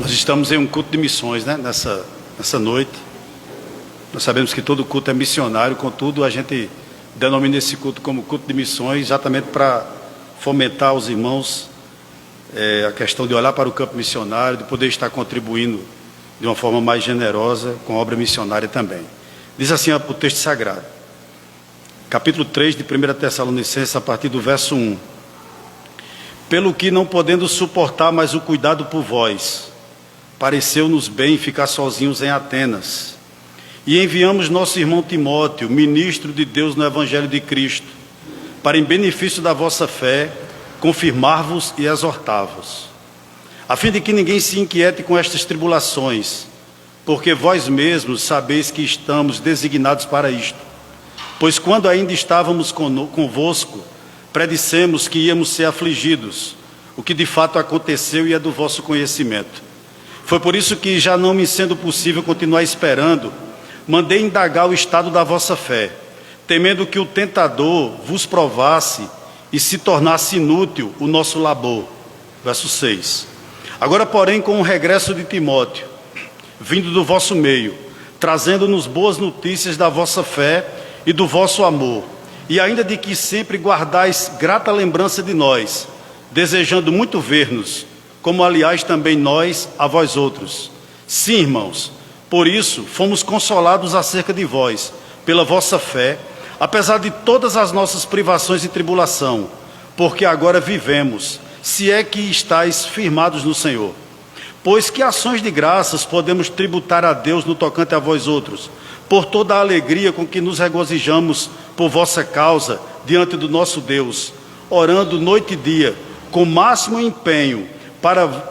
Nós estamos em um culto de missões, né? Nessa noite. Nós sabemos que todo culto é missionário, contudo, a gente denomina esse culto como culto de missões, exatamente para fomentar os irmãos a questão de olhar para o campo missionário, de poder estar contribuindo de uma forma mais generosa com a obra missionária também. Diz assim o texto sagrado, capítulo 3 de 1 Tessalonicenses, a partir do verso 1. Pelo que, não podendo suportar mais o cuidado por vós, pareceu-nos bem ficar sozinhos em Atenas. E enviamos nosso irmão Timóteo, ministro de Deus no Evangelho de Cristo, para, em benefício da vossa fé, confirmar-vos e exortar-vos, a fim de que ninguém se inquiete com estas tribulações, porque vós mesmos sabeis que estamos designados para isto. Pois quando ainda estávamos convosco, predissemos que íamos ser afligidos, o que de fato aconteceu e é do vosso conhecimento. Foi por isso que, já não me sendo possível continuar esperando, mandei indagar o estado da vossa fé, temendo que o tentador vos provasse e se tornasse inútil o nosso labor. Verso 6. Agora, porém, com o regresso de Timóteo, vindo do vosso meio, trazendo-nos boas notícias da vossa fé e do vosso amor, e ainda de que sempre guardais grata lembrança de nós, desejando muito ver-nos, como aliás também nós a vós outros. Sim, irmãos, por isso fomos consolados acerca de vós, pela vossa fé, apesar de todas as nossas privações e tribulação, porque agora vivemos, se é que estáis firmados no Senhor. Pois que ações de graças podemos tributar a Deus no tocante a vós outros, por toda a alegria com que nos regozijamos por vossa causa diante do nosso Deus, orando noite e dia, com máximo empenho,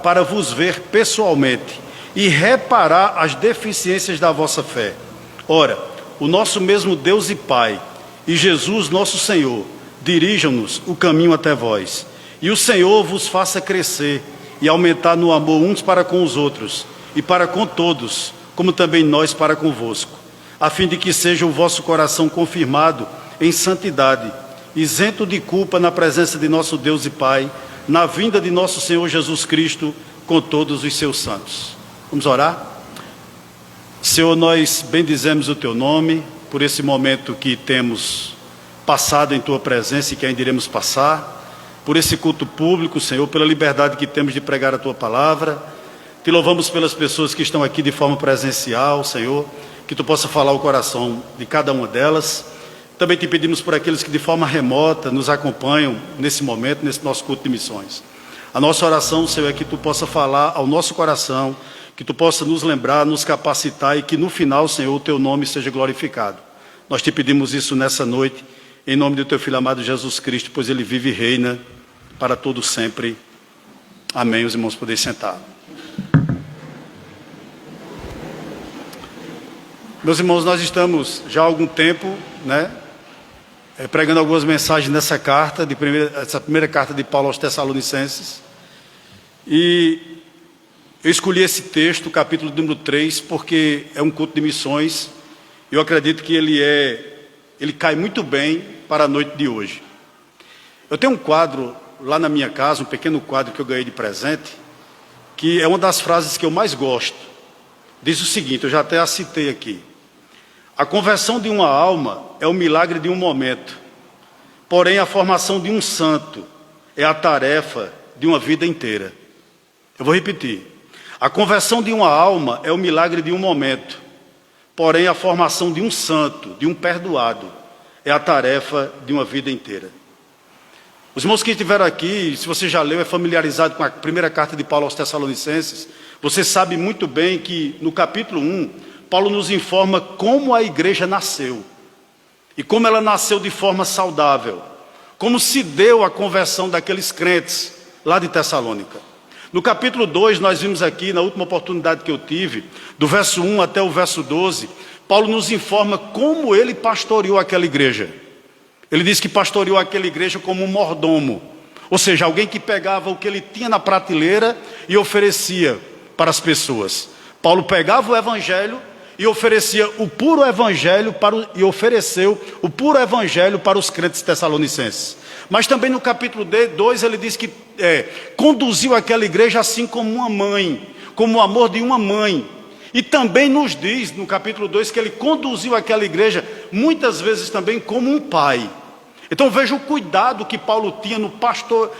para vos ver pessoalmente e reparar as deficiências da vossa fé. Ora, o nosso mesmo Deus e Pai, e Jesus nosso Senhor, dirijam-nos o caminho até vós, e o Senhor vos faça crescer e aumentar no amor uns para com os outros, e para com todos, como também nós para convosco, a fim de que seja o vosso coração confirmado em santidade, isento de culpa na presença de nosso Deus e Pai, na vinda de nosso Senhor Jesus Cristo, com todos os seus santos. Vamos orar? Senhor, nós bendizemos o Teu nome, por esse momento que temos passado em Tua presença e que ainda iremos passar, por esse culto público, Senhor, pela liberdade que temos de pregar a Tua palavra. Te louvamos pelas pessoas que estão aqui de forma presencial, Senhor, que Tu possa falar o coração de cada uma delas. Também te pedimos por aqueles que de forma remota nos acompanham nesse momento, nesse nosso culto de missões. A nossa oração, Senhor, é que Tu possa falar ao nosso coração, que Tu possa nos lembrar, nos capacitar e que no final, Senhor, o Teu nome seja glorificado. Nós te pedimos isso nessa noite, em nome do Teu Filho amado Jesus Cristo, pois Ele vive e reina para todo sempre. Amém. Os irmãos podem sentar. Meus irmãos, nós estamos já há algum tempo, pregando algumas mensagens nessa carta, essa primeira carta de Paulo aos Tessalonicenses. E eu escolhi esse texto, capítulo número 3, porque é um culto de missões. Eu acredito que ele cai muito bem para a noite de hoje. Eu tenho um quadro lá na minha casa, um pequeno quadro que eu ganhei de presente, que é uma das frases que eu mais gosto. Diz o seguinte, eu já até a citei aqui. A conversão de uma alma é o milagre de um momento, porém a formação de um santo é a tarefa de uma vida inteira. Eu vou repetir. A conversão de uma alma é o milagre de um momento, porém a formação de um santo, de um perdoado, é a tarefa de uma vida inteira. Os irmãos que estiveram aqui, se você já leu, é familiarizado com a primeira carta de Paulo aos Tessalonicenses, você sabe muito bem que no capítulo 1, Paulo nos informa como a igreja nasceu, e como ela nasceu de forma saudável, como se deu a conversão daqueles crentes lá de Tessalônica. No capítulo 2, nós vimos aqui, na última oportunidade que eu tive, do verso 1 até o verso 12, Paulo nos informa como ele pastoreou aquela igreja. Ele diz que pastoreou aquela igreja como um mordomo, ou seja, alguém que pegava o que ele tinha na prateleira e oferecia para as pessoas. Paulo pegava o evangelho e oferecia o puro evangelho ofereceu o puro evangelho para os crentes tessalonicenses. Mas também no capítulo 2 ele diz que conduziu aquela igreja assim como uma mãe como o amor de uma mãe. E também nos diz, no capítulo 2, que ele conduziu aquela igreja, muitas vezes também como um pai. Então veja o cuidado que Paulo tinha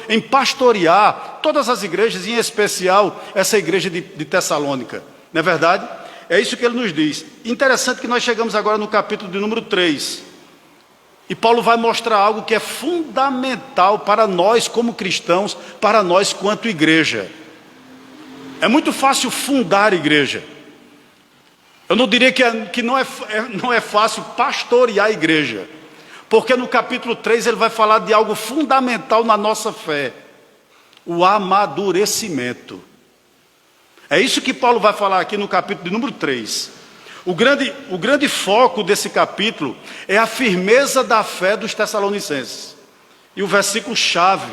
em pastorear todas as igrejas, em especial essa igreja de Tessalônica. Não é verdade? É isso que ele nos diz. Interessante que nós chegamos agora no capítulo de número 3. E Paulo vai mostrar algo que é fundamental para nós como cristãos, para nós quanto igreja. É muito fácil fundar igreja. Eu não diria que não é fácil pastorear a igreja. Porque no capítulo 3 ele vai falar de algo fundamental na nossa fé. O amadurecimento. É isso que Paulo vai falar aqui no capítulo de número 3. O grande foco desse capítulo é a firmeza da fé dos tessalonicenses. E o versículo chave,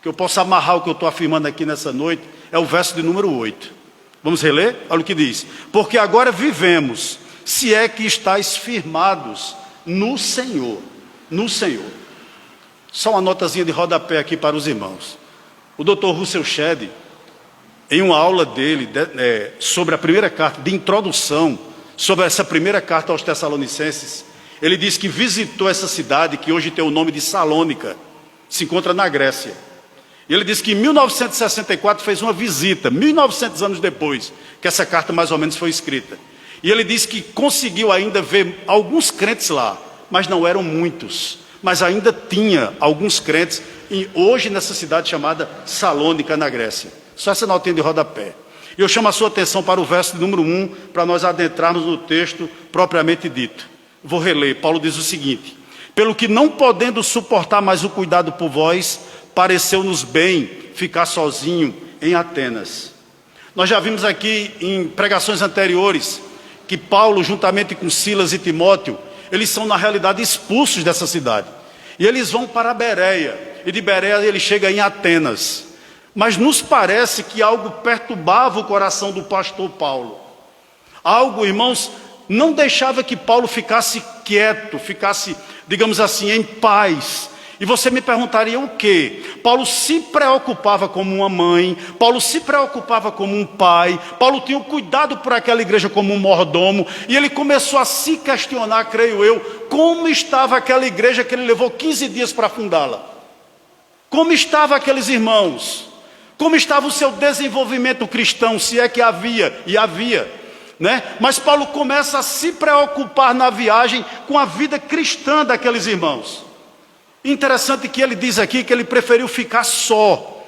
que eu posso amarrar o que eu estou afirmando aqui nessa noite, é o verso de número 8. Vamos reler? Olha o que diz. Porque agora vivemos, se é que estáis firmados no Senhor. No Senhor. Só uma notazinha de rodapé aqui para os irmãos. O Dr. Russell Shedd, em uma aula dele sobre a primeira carta, de introdução, sobre essa primeira carta aos Tessalonicenses, ele diz que visitou essa cidade, que hoje tem o nome de Salônica, se encontra na Grécia. E ele diz que em 1964 fez uma visita, 1900 anos depois, que essa carta mais ou menos foi escrita. E ele diz que conseguiu ainda ver alguns crentes lá, mas não eram muitos. Mas ainda tinha alguns crentes, hoje nessa cidade chamada Salônica, na Grécia. Só essa notinha de rodapé. E eu chamo a sua atenção para o verso de número 1, para nós adentrarmos no texto propriamente dito. Vou reler. Paulo diz o seguinte: pelo que não podendo suportar mais o cuidado por vós, pareceu-nos bem ficar sozinho em Atenas. Nós já vimos aqui em pregações anteriores que Paulo, juntamente com Silas e Timóteo, eles são na realidade expulsos dessa cidade. E eles vão para Bereia, e de Bereia ele chega em Atenas. Mas nos parece que algo perturbava o coração do pastor Paulo. Algo, irmãos, não deixava que Paulo ficasse quieto, ficasse, digamos assim, em paz. E você me perguntaria o quê? Paulo se preocupava como uma mãe, Paulo se preocupava como um pai, Paulo tinha o cuidado por aquela igreja como um mordomo, e ele começou a se questionar, creio eu, como estava aquela igreja que ele levou 15 dias para fundá-la. Como estavam aqueles irmãos? Como estava o seu desenvolvimento cristão, se é que havia, e havia, né? Mas Paulo começa a se preocupar na viagem com a vida cristã daqueles irmãos. Interessante que ele diz aqui que ele preferiu ficar só.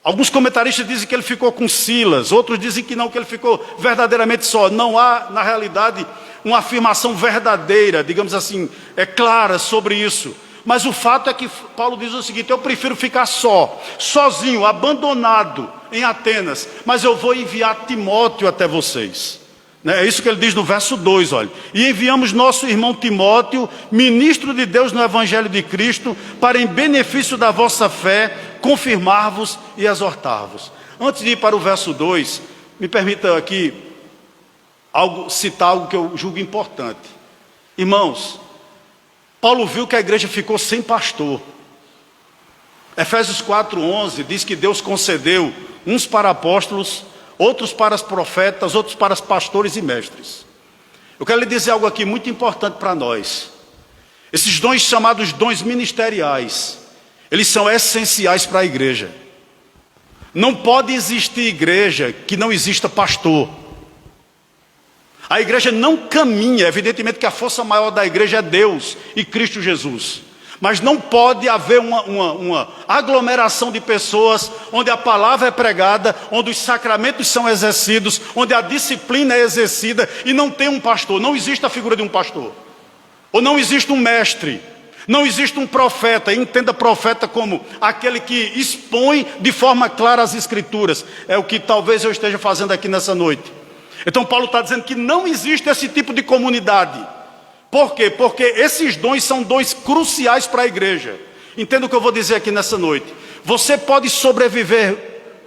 Alguns comentaristas dizem que ele ficou com Silas, outros dizem que não, que ele ficou verdadeiramente só. Não há, na realidade, uma afirmação verdadeira, digamos assim, clara sobre isso. Mas o fato é que Paulo diz o seguinte: eu prefiro ficar só, sozinho, abandonado em Atenas, mas eu vou enviar Timóteo até vocês. É isso que ele diz no verso 2, olha. E enviamos nosso irmão Timóteo, ministro de Deus no Evangelho de Cristo, para em benefício da vossa fé, confirmar-vos e exortar-vos. Antes de ir para o verso 2, me permita aqui citar algo que eu julgo importante. Irmãos, Paulo viu que a igreja ficou sem pastor. Efésios 4:11 diz que Deus concedeu uns para apóstolos, outros para os profetas, outros para os pastores e mestres. Eu quero lhe dizer algo aqui muito importante para nós. Esses dons chamados dons ministeriais, eles são essenciais para a igreja. Não pode existir igreja que não exista pastor. A igreja não caminha, evidentemente que a força maior da igreja é Deus e Cristo Jesus. Mas não pode haver uma aglomeração de pessoas onde a palavra é pregada, onde os sacramentos são exercidos, onde a disciplina é exercida e não tem um pastor. Não existe a figura de um pastor. Ou não existe um mestre. Não existe um profeta. Entenda profeta como aquele que expõe de forma clara as escrituras. É o que talvez eu esteja fazendo aqui nessa noite. Então Paulo está dizendo que não existe esse tipo de comunidade. Por quê? Porque esses dons são dons cruciais para a igreja. Entenda o que eu vou dizer aqui nessa noite. Você pode sobreviver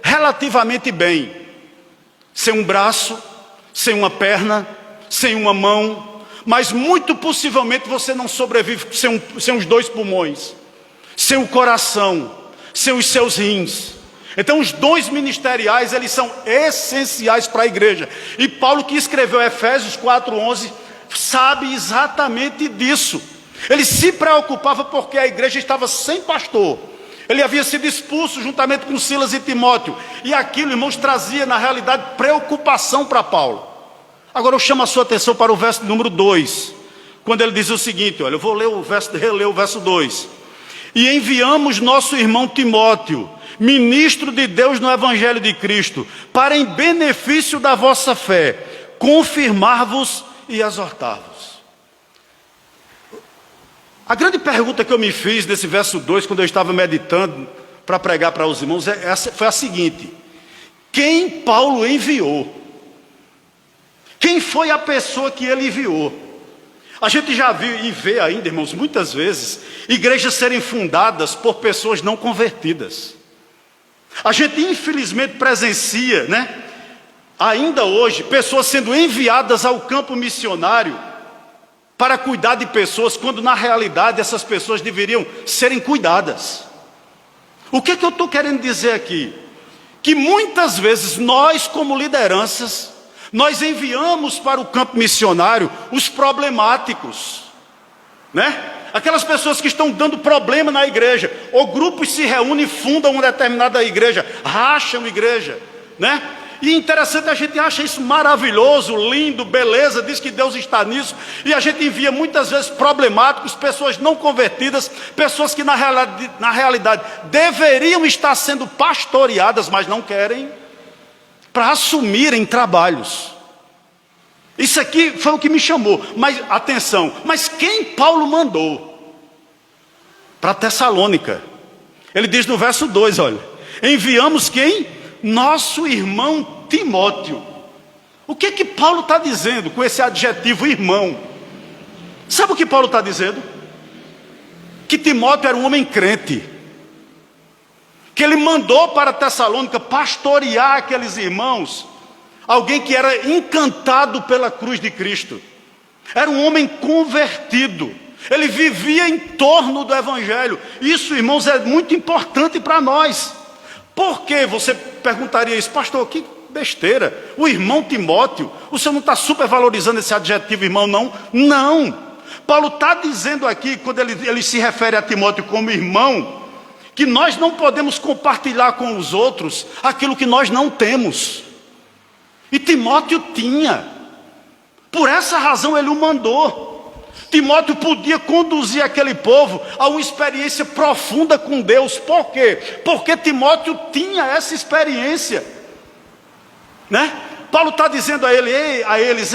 relativamente bem, sem um braço, sem uma perna, sem uma mão, mas muito possivelmente você não sobrevive sem os 2 pulmões, sem o coração, sem os seus rins. Então os dons ministeriais, eles são essenciais para a igreja. E Paulo, que escreveu Efésios 4:11, sabe exatamente disso. Ele se preocupava porque a igreja estava sem pastor. Ele havia sido expulso juntamente com Silas e Timóteo. E aquilo, irmãos, trazia na realidade preocupação para Paulo. Agora eu chamo a sua atenção para o verso número 2. Quando ele diz o seguinte, olha, eu vou reler o verso 2. E enviamos nosso irmão Timóteo, ministro de Deus no Evangelho de Cristo, para em benefício da vossa fé, confirmar-vos e exortar-vos. A grande pergunta que eu me fiz nesse verso 2, quando eu estava meditando para pregar para os irmãos, foi a seguinte: quem Paulo enviou? Quem foi a pessoa que ele enviou? A gente já viu e vê ainda, irmãos, muitas vezes, igrejas serem fundadas por pessoas não convertidas. A gente infelizmente presencia, ainda hoje, pessoas sendo enviadas ao campo missionário para cuidar de pessoas, quando na realidade essas pessoas deveriam serem cuidadas. O que eu estou querendo dizer aqui? Que muitas vezes nós, como lideranças, nós enviamos para o campo missionário os problemáticos, aquelas pessoas que estão dando problema na igreja, ou grupos se reúnem e fundam uma determinada igreja, racham igreja, E interessante, a gente acha isso maravilhoso, lindo, beleza, diz que Deus está nisso, e a gente envia muitas vezes problemáticos, pessoas não convertidas, pessoas que na realidade deveriam estar sendo pastoreadas, mas não querem, para assumirem trabalhos. Isso aqui foi o que me chamou. Mas atenção, mas quem Paulo mandou? Para Tessalônica. Ele diz no verso 2, olha, enviamos quem? Nosso irmão Timóteo. O que Paulo está dizendo com esse adjetivo irmão? Sabe o que Paulo está dizendo? Que Timóteo era um homem crente, que ele mandou para Tessalônica pastorear aqueles irmãos, alguém que era encantado pela cruz de Cristo, era um homem convertido, ele vivia em torno do Evangelho. Isso, irmãos, é muito importante para nós. Por que você perguntaria isso? Pastor, que besteira, o irmão Timóteo, o senhor não está supervalorizando esse adjetivo irmão, não? Não, Paulo está dizendo aqui, quando ele se refere a Timóteo como irmão, que nós não podemos compartilhar com os outros aquilo que nós não temos. E Timóteo tinha. Por essa razão ele o mandou. Timóteo podia conduzir aquele povo a uma experiência profunda com Deus. Por quê? Porque Timóteo tinha essa experiência. Paulo está dizendo a eles,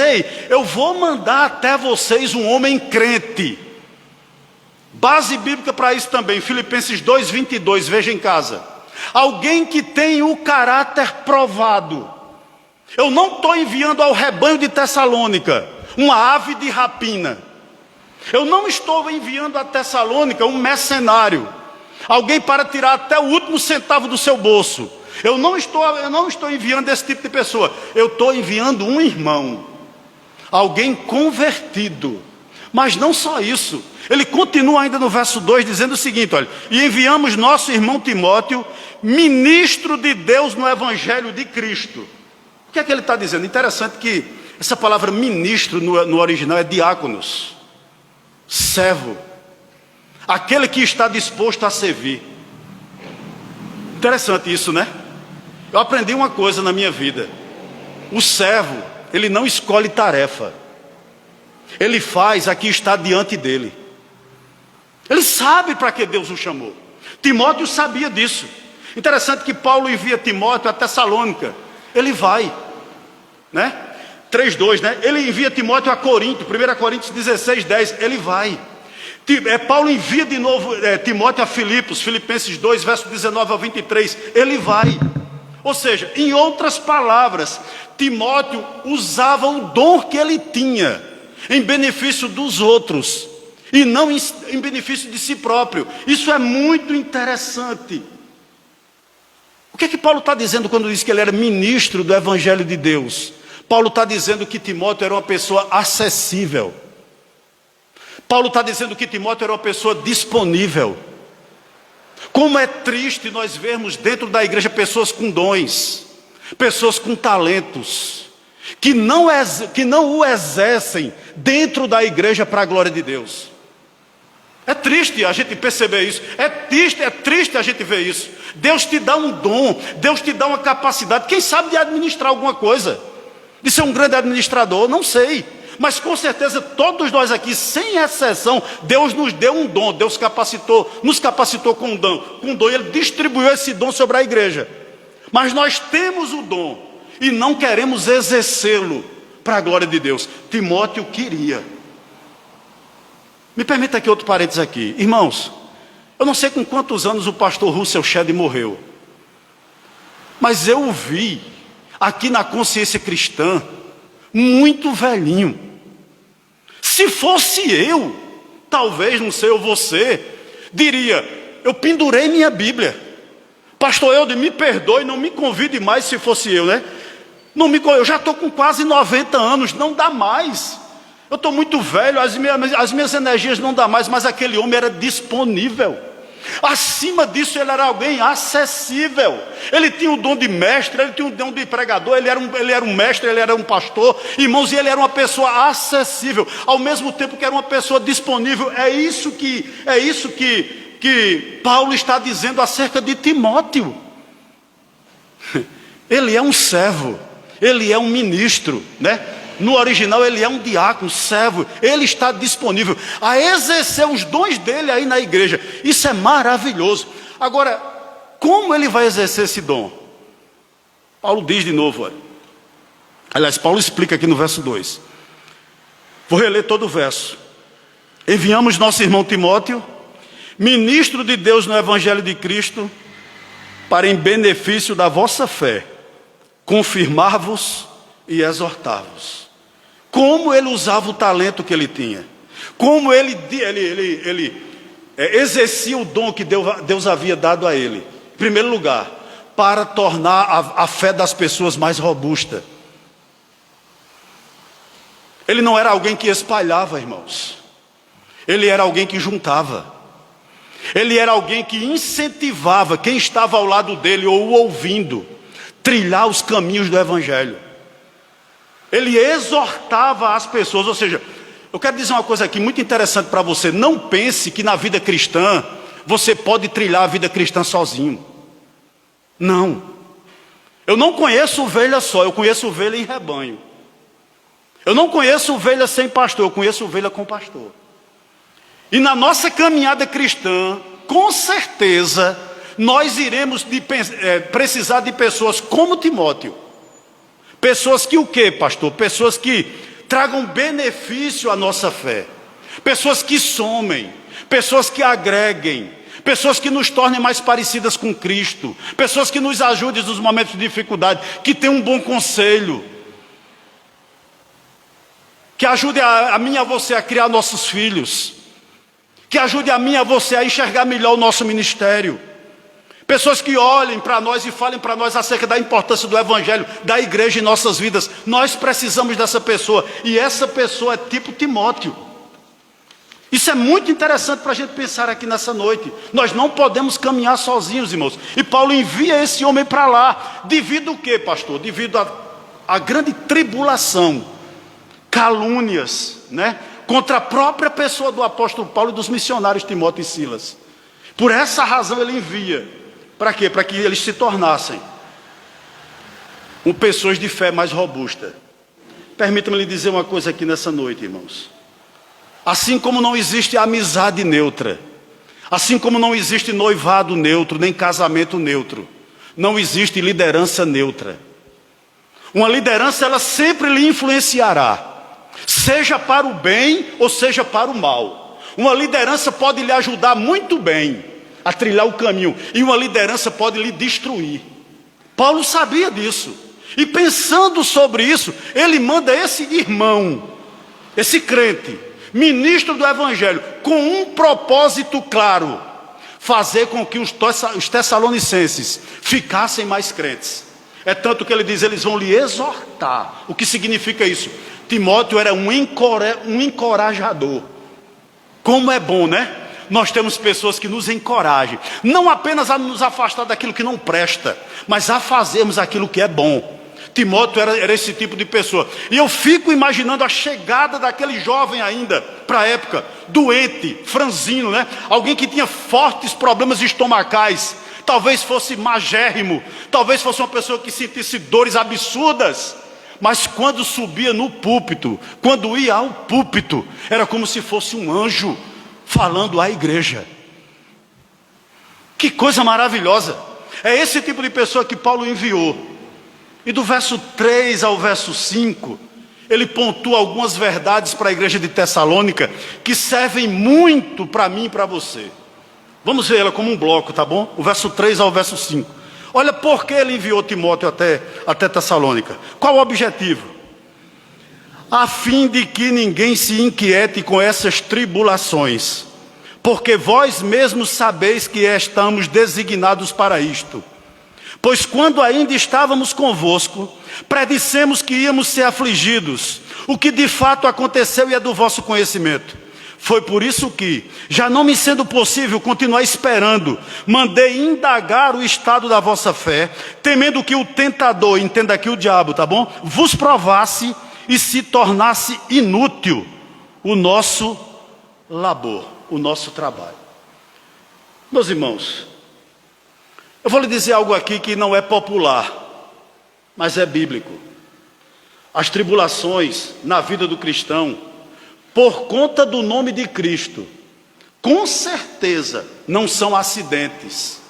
eu vou mandar até vocês um homem crente. Base bíblica para isso também, Filipenses 2:22, veja em casa. Alguém que tem o caráter provado. Eu não estou enviando ao rebanho de Tessalônica uma ave de rapina. Eu não estou enviando a Tessalônica um mercenário, alguém para tirar até o último centavo do seu bolso. Eu não estou enviando esse tipo de pessoa. Eu estou enviando um irmão, alguém convertido. Mas não só isso, ele continua ainda no verso 2 dizendo o seguinte, olha, e enviamos nosso irmão Timóteo, ministro de Deus no Evangelho de Cristo. O que é que ele está dizendo? Interessante que essa palavra ministro no original é diáconos, servo, aquele que está disposto a servir. Interessante isso, Eu aprendi uma coisa na minha vida: o servo, ele não escolhe tarefa, ele faz a que está diante dele. Ele sabe para que Deus o chamou. Timóteo sabia disso. Interessante que Paulo envia Timóteo a Tessalônica. Ele vai, 3:2, Ele envia Timóteo a Corinto, 1 Coríntios 16:10, ele vai. Paulo envia de novo Timóteo a Filipos, Filipenses 2, verso 19 ao 23, ele vai. Ou seja, em outras palavras, Timóteo usava o dom que ele tinha em benefício dos outros e não em benefício de si próprio. Isso é muito interessante. O que Paulo está dizendo quando diz que ele era ministro do Evangelho de Deus? Paulo está dizendo que Timóteo era uma pessoa acessível. Paulo está dizendo que Timóteo era uma pessoa disponível. Como é triste nós vermos dentro da igreja pessoas com dons, pessoas com talentos, que não o exercem dentro da igreja para a glória de Deus. É triste a gente perceber isso, é triste a gente ver isso. Deus te dá um dom, Deus te dá uma capacidade, quem sabe de administrar alguma coisa, de ser um grande administrador, não sei. Mas com certeza todos nós aqui, sem exceção, Deus nos deu um dom, Deus nos capacitou com um dom, Ele distribuiu esse dom sobre a igreja. Mas nós temos o dom e não queremos exercê-lo para a glória de Deus. Timóteo queria. Me permita aqui outro parênteses aqui. Irmãos, eu não sei com quantos anos o pastor Russell Shedd morreu, mas eu o vi aqui na Consciência Cristã, muito velhinho. Se fosse eu, talvez, não sei, ou você, diria, eu pendurei minha Bíblia. Pastor Eudes, me perdoe, não me convide mais se fosse eu, né? Eu já estou com quase 90 anos, não dá mais. Eu estou muito velho, as minhas energias não dá mais, mas aquele homem era disponível. Acima disso, ele era alguém acessível. Ele tinha o dom de mestre, ele tinha o dom de pregador, ele era um mestre, ele era um pastor, irmãos, e ele era uma pessoa acessível, ao mesmo tempo que era uma pessoa disponível. É isso que Paulo está dizendo acerca de Timóteo. Ele é um servo, ele é um ministro, né? No original ele é um diácono, servo. Ele está disponível a exercer os dons dele aí na igreja. Isso é maravilhoso. Agora, como ele vai exercer esse dom? Paulo diz de novo, olha. Aliás, Paulo explica aqui no verso 2. Vou reler todo o verso. Enviamos nosso irmão Timóteo, ministro de Deus no Evangelho de Cristo, para em benefício da vossa fé, confirmar-vos e exortar-vos. Como ele usava o talento que ele tinha, como ele exercia o dom que Deus havia dado a ele. Em primeiro lugar, para tornar a fé das pessoas mais robusta. Ele não era alguém que espalhava, irmãos. Ele era alguém que juntava. Ele era alguém que incentivava quem estava ao lado dele ou o ouvindo, trilhar os caminhos do Evangelho. Ele exortava as pessoas, ou seja, eu quero dizer uma coisa aqui muito interessante para você. Não pense que na vida cristã você pode trilhar a vida cristã sozinho. Não. Eu não conheço ovelha só, eu conheço ovelha em rebanho. Eu não conheço ovelha sem pastor, eu conheço ovelha com pastor. E na nossa caminhada cristã, com certeza, nós iremos precisar de pessoas como Timóteo. Pessoas que o quê, pastor? Pessoas que tragam benefício à nossa fé. Pessoas que somem. Pessoas que agreguem. Pessoas que nos tornem mais parecidas com Cristo. Pessoas que nos ajudem nos momentos de dificuldade. Que tenham um bom conselho. Que ajude a mim e a você a criar nossos filhos. Que ajude a mim e a você a enxergar melhor o nosso ministério. Pessoas que olhem para nós e falem para nós acerca da importância do Evangelho, da igreja em nossas vidas. Nós precisamos dessa pessoa. E essa pessoa é tipo Timóteo. Isso é muito interessante para a gente pensar aqui nessa noite. Nós não podemos caminhar sozinhos, irmãos. E Paulo envia esse homem para lá. Devido o quê, pastor? Devido à grande tribulação, calúnias, né? Contra a própria pessoa do apóstolo Paulo e dos missionários Timóteo e Silas. Por essa razão ele envia. Para quê? Para que eles se tornassem pessoas de fé mais robusta. Permita-me lhe dizer uma coisa aqui nessa noite, irmãos. Assim como não existe amizade neutra, assim como não existe noivado neutro, nem casamento neutro, não existe liderança neutra. Uma liderança, ela sempre lhe influenciará, seja para o bem ou seja para o mal. Uma liderança pode lhe ajudar muito bem a trilhar o caminho, e uma liderança pode lhe destruir. Paulo sabia disso, e pensando sobre isso, ele manda esse irmão, esse crente, ministro do Evangelho, com um propósito claro: fazer com que os tessalonicenses ficassem mais crentes. É tanto que ele diz, eles vão lhe exortar. O que significa isso? Timóteo era um encorajador. Como é bom, né? nós temos pessoas que nos encorajam, não apenas a nos afastar daquilo que não presta, mas a fazermos aquilo que é bom. Timóteo era esse tipo de pessoa. E eu fico imaginando a chegada daquele jovem ainda, para a época, doente, franzino, né? Alguém que tinha fortes problemas estomacais, talvez fosse magérrimo, talvez fosse uma pessoa que sentisse dores absurdas, mas quando subia no púlpito, quando ia ao púlpito, era como se fosse um anjo falando à igreja. Que coisa maravilhosa! É esse tipo de pessoa que Paulo enviou. E do verso 3 ao verso 5, ele pontua algumas verdades para a igreja de Tessalônica que servem muito para mim e para você. Vamos ver ela como um bloco, tá bom? O verso 3 ao verso 5. Olha por que ele enviou Timóteo até Tessalônica. Qual o objetivo? A fim de que ninguém se inquiete com essas tribulações, porque vós mesmos sabeis que estamos designados para isto. Pois quando ainda estávamos convosco, predissemos que íamos ser afligidos, o que de fato aconteceu e é do vosso conhecimento. Foi por isso que, já não me sendo possível continuar esperando, mandei indagar o estado da vossa fé, temendo que o tentador, entenda aqui o diabo, tá bom? Vos provasse e se tornasse inútil o nosso labor, o nosso trabalho. Meus irmãos, eu vou lhe dizer algo aqui que não é popular, mas é bíblico. As tribulações na vida do cristão, por conta do nome de Cristo, com certeza não são acidentes,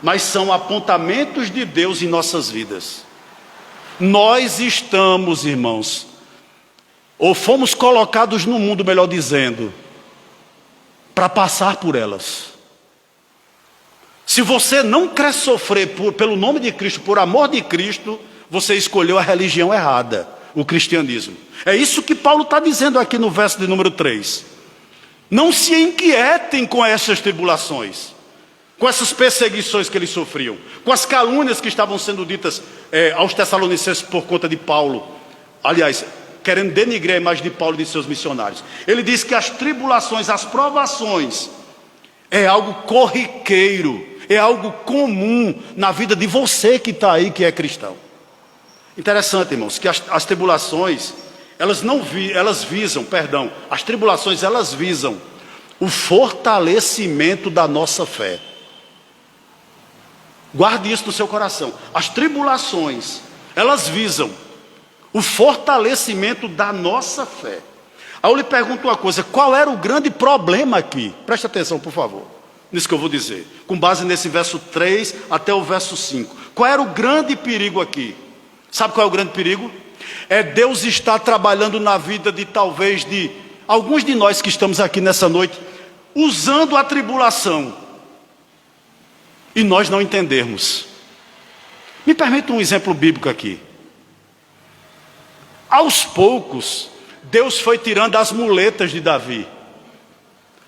mas são apontamentos de Deus em nossas vidas. Nós estamos, irmãos, ou fomos colocados no mundo, melhor dizendo, para passar por elas. Se você não quer sofrer pelo nome de Cristo, por amor de Cristo, você escolheu a religião errada, o cristianismo. É isso que Paulo está dizendo aqui no verso de número 3. Não se inquietem com essas tribulações, com essas perseguições que eles sofriam, com as calúnias que estavam sendo ditas aos Tessalonicenses por conta de Paulo. Aliás, querendo denigrar a imagem de Paulo e de seus missionários. Ele diz que as tribulações, as provações, é algo corriqueiro, é algo comum na vida de você que está aí, que é cristão. Interessante, irmãos, que as tribulações, elas visam o fortalecimento da nossa fé. Guarde isso no seu coração. As tribulações, elas visam o fortalecimento da nossa fé. Aí eu lhe pergunto uma coisa, qual era o grande problema aqui? Preste atenção, por favor, nisso que eu vou dizer, com base nesse verso 3 até o verso 5. Qual era o grande perigo aqui? Sabe qual é o grande perigo? É Deus estar trabalhando na vida de talvez de alguns de nós que estamos aqui nessa noite, usando a tribulação, e nós não entendermos. Me permita um exemplo bíblico aqui. Aos poucos, Deus foi tirando as muletas de Davi.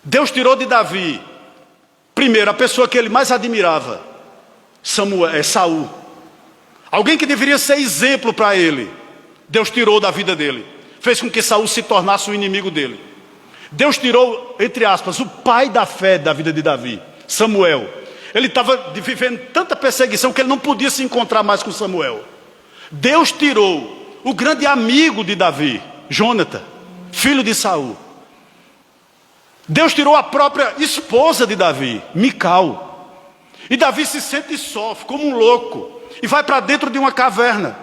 Deus tirou de Davi, primeiro, a pessoa que ele mais admirava, Saul. Alguém que deveria ser exemplo para ele. Deus tirou da vida dele. Fez com que Saul se tornasse o inimigo dele. Deus tirou, entre aspas, o pai da fé da vida de Davi, Samuel. Ele estava vivendo tanta perseguição que ele não podia se encontrar mais com Samuel. Deus tirou o grande amigo de Davi, Jônatan, filho de Saul. Deus tirou a própria esposa de Davi, Mical. E Davi se sente só, como um louco, e vai para dentro de uma caverna.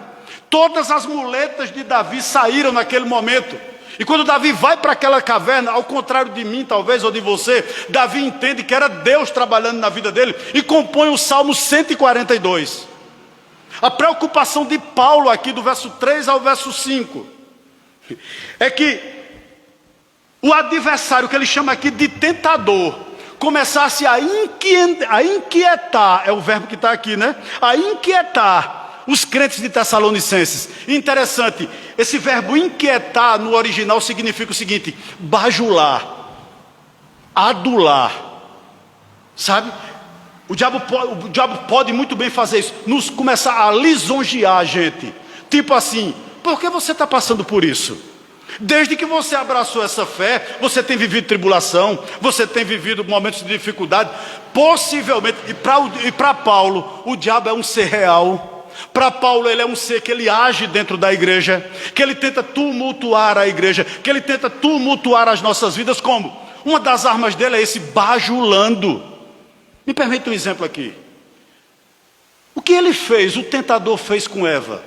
Todas as muletas de Davi saíram naquele momento. E quando Davi vai para aquela caverna, ao contrário de mim talvez, ou de você, Davi entende que era Deus trabalhando na vida dele e compõe o Salmo 142. A preocupação de Paulo aqui do verso 3 ao verso 5 é que o adversário, que ele chama aqui de tentador, começasse a inquietar, é o verbo que está aqui, né? A inquietar os crentes de Tessalonicenses. Interessante, esse verbo inquietar no original significa o seguinte: bajular, adular, sabe? O diabo pode muito bem fazer isso, nos começar a lisonjear a gente, tipo assim: por que você está passando por isso? Desde que você abraçou essa fé, você tem vivido tribulação, você tem vivido momentos de dificuldade. Possivelmente, e para Paulo, o diabo é um ser real. Para Paulo, ele é um ser que ele age dentro da igreja, que ele tenta tumultuar a igreja, que ele tenta tumultuar as nossas vidas. Como? Uma das armas dele é esse bajulando. Me permita um exemplo aqui. O que ele fez, o tentador fez com Eva?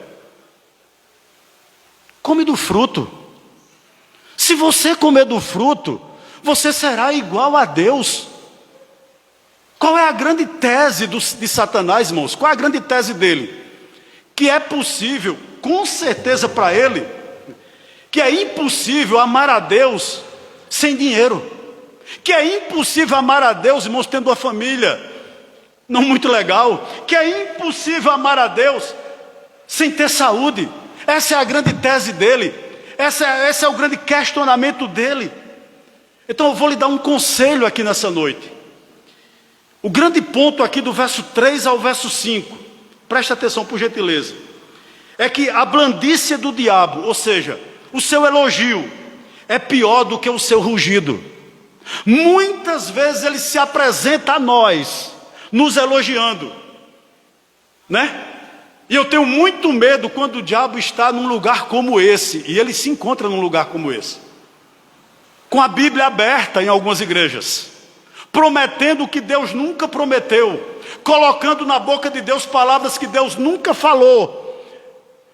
Come do fruto. Se você comer do fruto, você será igual a Deus. Qual é a grande tese de Satanás, irmãos? Qual é a grande tese dele? Que é possível, com certeza para ele, que é impossível amar a Deus sem dinheiro. Que é impossível amar a Deus, irmãos, tendo uma família não muito legal. Que é impossível amar a Deus sem ter saúde. Essa é a grande tese dele. Esse é o grande questionamento dele. Então eu vou lhe dar um conselho aqui nessa noite. O grande ponto aqui do verso 3 ao verso 5, preste atenção por gentileza, é que a blandícia do diabo, ou seja, o seu elogio, é pior do que o seu rugido. Muitas vezes ele se apresenta a nós, nos elogiando, né? E eu tenho muito medo quando o diabo está num lugar como esse, e ele se encontra num lugar como esse, com a Bíblia aberta em algumas igrejas, prometendo o que Deus nunca prometeu, colocando na boca de Deus palavras que Deus nunca falou.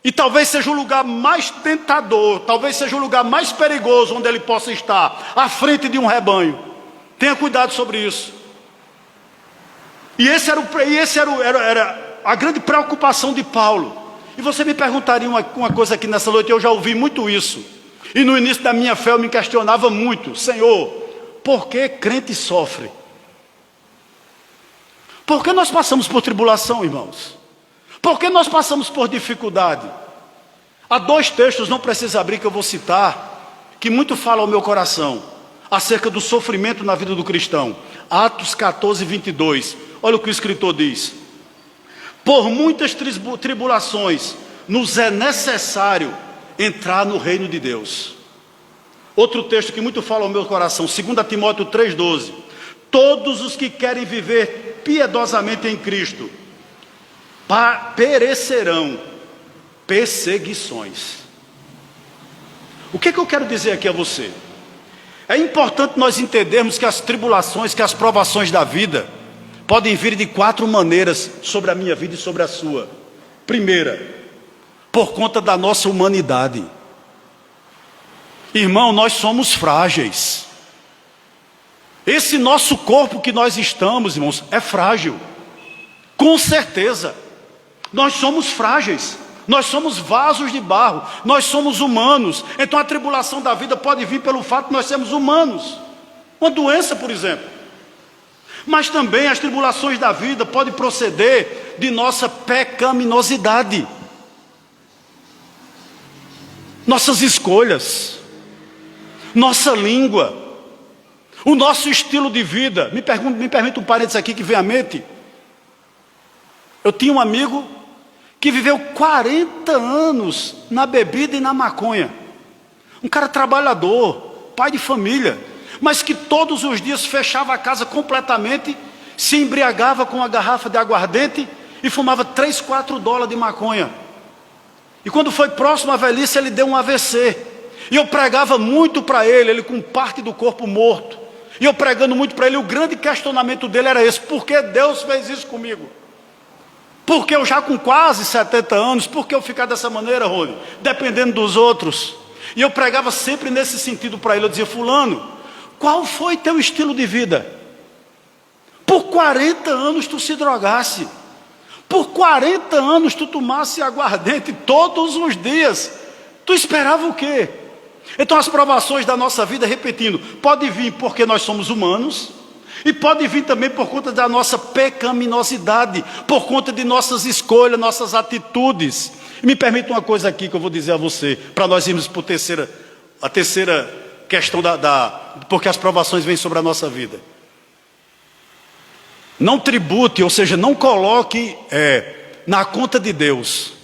E talvez seja o lugar mais tentador, talvez seja o lugar mais perigoso onde ele possa estar, à frente de um rebanho. Tenha cuidado sobre isso. E esse era a grande preocupação de Paulo. E você me perguntaria uma coisa aqui nessa noite, eu já ouvi muito isso. E no início da minha fé eu me questionava muito: Senhor, por que crente sofre? Por que nós passamos por tribulação, irmãos? Por que nós passamos por dificuldade? Há 2 textos, não precisa abrir, que eu vou citar, que muito falam ao meu coração, acerca do sofrimento na vida do cristão. Atos 14, 22. Olha o que o escritor diz: por muitas tribulações nos é necessário entrar no reino de Deus. Outro texto que muito fala ao meu coração, 2 Timóteo 3,12. Todos os que querem viver piedosamente em Cristo perecerão perseguições. O que eu quero dizer aqui a você? É importante nós entendermos que as tribulações, que as provações da vida podem vir de 4 maneiras sobre a minha vida e sobre a sua. Primeira, por conta da nossa humanidade. Irmão, nós somos frágeis. Esse nosso corpo que nós estamos, irmãos, é frágil. Com certeza. Nós somos frágeis. Nós somos vasos de barro. Nós somos humanos. Então a tribulação da vida pode vir pelo fato de nós sermos humanos. Uma doença, por exemplo. Mas também as tribulações da vida podem proceder de nossa pecaminosidade. Nossas escolhas. Nossa língua. O nosso estilo de vida. Me permita um parênteses aqui que vem à mente. Eu tinha um amigo que viveu 40 anos na bebida e na maconha. Um cara trabalhador, pai de família, mas que todos os dias fechava a casa completamente, se embriagava com uma garrafa de aguardente e fumava 3, 4 dólares de maconha. E quando foi próximo à velhice, ele deu um AVC. E eu pregava muito para ele com parte do corpo morto. E eu pregando muito para ele, o grande questionamento dele era esse: por que Deus fez isso comigo? Porque eu já com quase 70 anos, por que eu ficar dessa maneira, Rony? Dependendo dos outros. E eu pregava sempre nesse sentido para ele. Eu dizia: fulano, qual foi teu estilo de vida? Por 40 anos tu se drogasse. Por 40 anos tu tomasse aguardente todos os dias. Tu esperava o quê? Então as provações da nossa vida, repetindo, pode vir porque nós somos humanos. E pode vir também por conta da nossa pecaminosidade, por conta de nossas escolhas, nossas atitudes. E me permita uma coisa aqui que eu vou dizer a você, para nós irmos para a terceira questão porque as provações vêm sobre a nossa vida. Não tribute, ou seja, não coloque na conta de Deus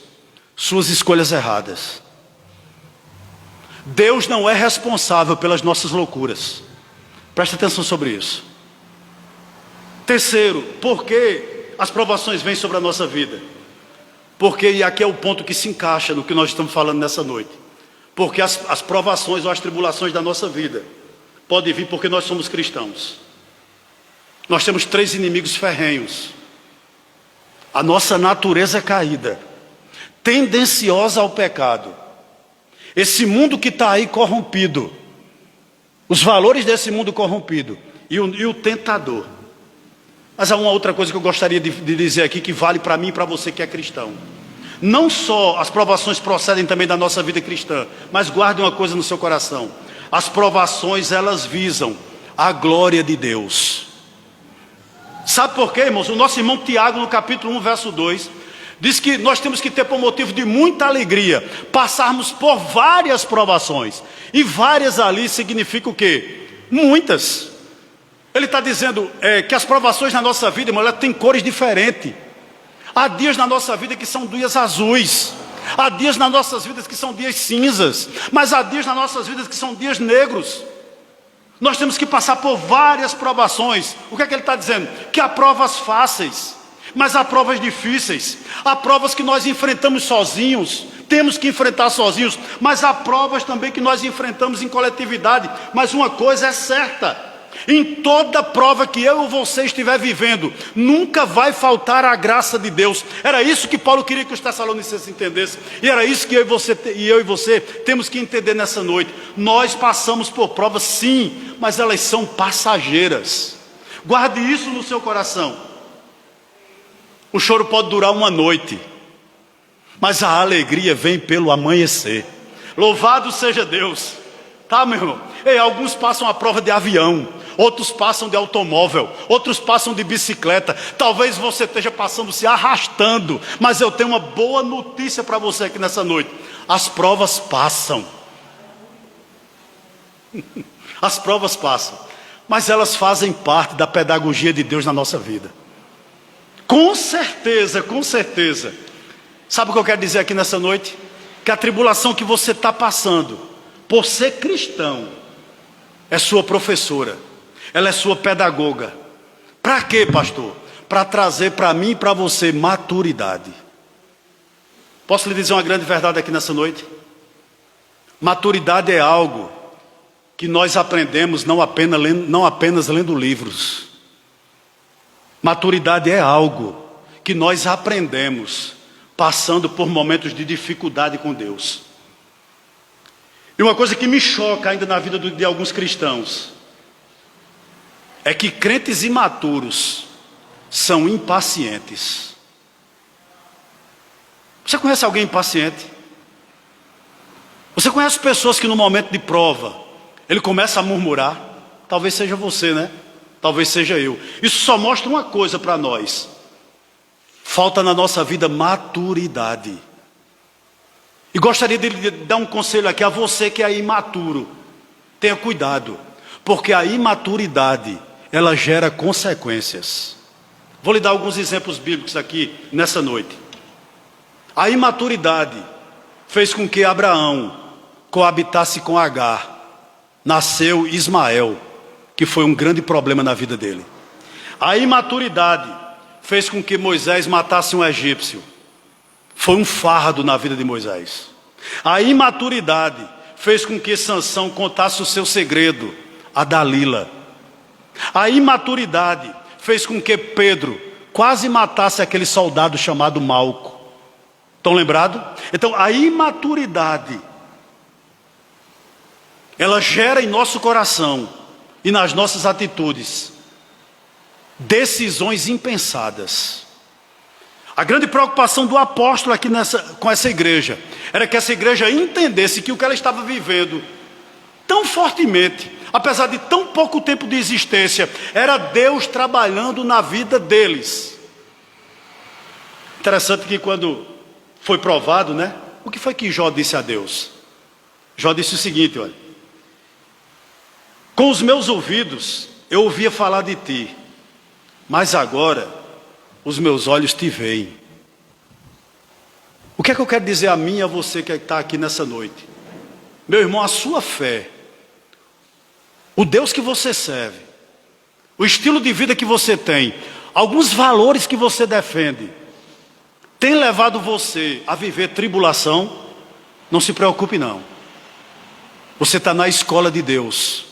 suas escolhas erradas. Deus não é responsável pelas nossas loucuras. Preste atenção sobre isso. Terceiro, por que as provações vêm sobre a nossa vida? Porque, e aqui é o ponto que se encaixa no que nós estamos falando nessa noite, porque as provações ou as tribulações da nossa vida podem vir porque nós somos cristãos. Nós temos 3 inimigos ferrenhos. A nossa natureza é caída, tendenciosa ao pecado. Esse mundo que está aí corrompido, os valores desse mundo corrompido e o tentador. Mas há uma outra coisa que eu gostaria de dizer aqui que vale para mim e para você que é cristão. Não só as provações procedem também da nossa vida cristã, mas guarde uma coisa no seu coração. As provações, elas visam a glória de Deus. Sabe por quê, irmãos? O nosso irmão Tiago, no capítulo 1, verso 2, diz que nós temos que ter por motivo de muita alegria passarmos por várias provações. E várias ali significa o quê? Muitas. Ele está dizendo que as provações na nossa vida, irmão, ela tem cores diferentes. Há dias na nossa vida que são dias azuis. Há dias nas nossas vidas que são dias cinzas. Mas há dias nas nossas vidas que são dias negros. Nós temos que passar por várias provações. O que é que ele está dizendo? Que há provas fáceis, mas há provas difíceis. Há provas que nós enfrentamos sozinhos, temos que enfrentar sozinhos. Mas há provas também que nós enfrentamos em coletividade. Mas uma coisa é certa: em toda prova que eu ou você estiver vivendo, nunca vai faltar a graça de Deus. Era isso que Paulo queria que os Tessalonicenses entendessem. E era isso que eu e você temos que entender nessa noite. Nós passamos por provas, sim, mas elas são passageiras. Guarde isso no seu coração. O choro pode durar uma noite, mas a alegria vem pelo amanhecer. Louvado seja Deus. Tá, meu irmão? Ei, alguns passam a prova de avião, outros passam de automóvel, outros passam de bicicleta. Talvez você esteja passando se arrastando, mas eu tenho uma boa notícia para você aqui nessa noite: as provas passam. As provas passam, mas elas fazem parte da pedagogia de Deus na nossa vida. Com certeza, com certeza. Sabe o que eu quero dizer aqui nessa noite? Que a tribulação que você está passando, por ser cristão, é sua professora, ela é sua pedagoga. Para quê, pastor? Para trazer para mim e para você maturidade. Posso lhe dizer uma grande verdade aqui nessa noite? Maturidade é algo que nós aprendemos não apenas lendo livros. Maturidade é algo que nós aprendemos passando por momentos de dificuldade com Deus. E uma coisa que me choca ainda na vida de alguns cristãos é que crentes imaturos são impacientes. Você conhece alguém impaciente? Você conhece pessoas que no momento de prova ele começa a murmurar? Talvez seja você, né? Talvez seja eu. Isso só mostra uma coisa para nós: falta na nossa vida maturidade. E gostaria de dar um conselho aqui a você que é imaturo. Tenha cuidado, porque a imaturidade, ela gera consequências. Vou lhe dar alguns exemplos bíblicos aqui nessa noite. A imaturidade fez com que Abraão coabitasse com Agar. Nasceu Ismael, que foi um grande problema na vida dele. A imaturidade fez com que Moisés matasse um egípcio. Foi um fardo na vida de Moisés. A imaturidade fez com que Sansão contasse o seu segredo a Dalila. A imaturidade fez com que Pedro quase matasse aquele soldado chamado Malco. Estão lembrados? Então a imaturidade, ela gera em nosso coração e nas nossas atitudes decisões impensadas. A grande preocupação do apóstolo aqui com essa igreja era que essa igreja entendesse que o que ela estava vivendo tão fortemente, apesar de tão pouco tempo de existência, era Deus trabalhando na vida deles. Interessante que quando foi provado, né? O que foi que Jó disse a Deus? Jó disse o seguinte, olha: com os meus ouvidos eu ouvia falar de ti, mas agora os meus olhos te veem. O que é que eu quero dizer a mim e a você que está aqui nessa noite? Meu irmão, a sua fé, o Deus que você serve, o estilo de vida que você tem, alguns valores que você defende, tem levado você a viver tribulação? Não se preocupe não. Você está na escola de Deus.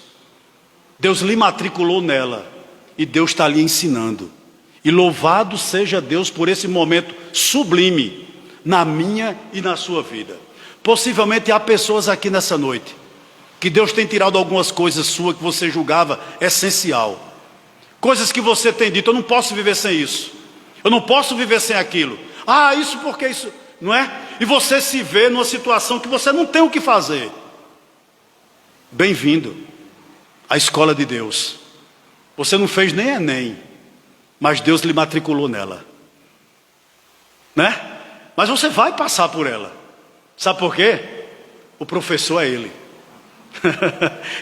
Deus lhe matriculou nela. E Deus está lhe ensinando. E louvado seja Deus por esse momento sublime na minha e na sua vida. Possivelmente há pessoas aqui nessa noite que Deus tem tirado algumas coisas suas que você julgava essencial. Coisas que você tem dito, eu não posso viver sem isso. Eu não posso viver sem aquilo. Ah, isso porque isso... Não é? E você se vê numa situação que você não tem o que fazer. Bem-vindo à escola de Deus. Você não fez nem Enem, mas Deus lhe matriculou nela. Né? Mas você vai passar por ela. Sabe por quê? O professor é Ele.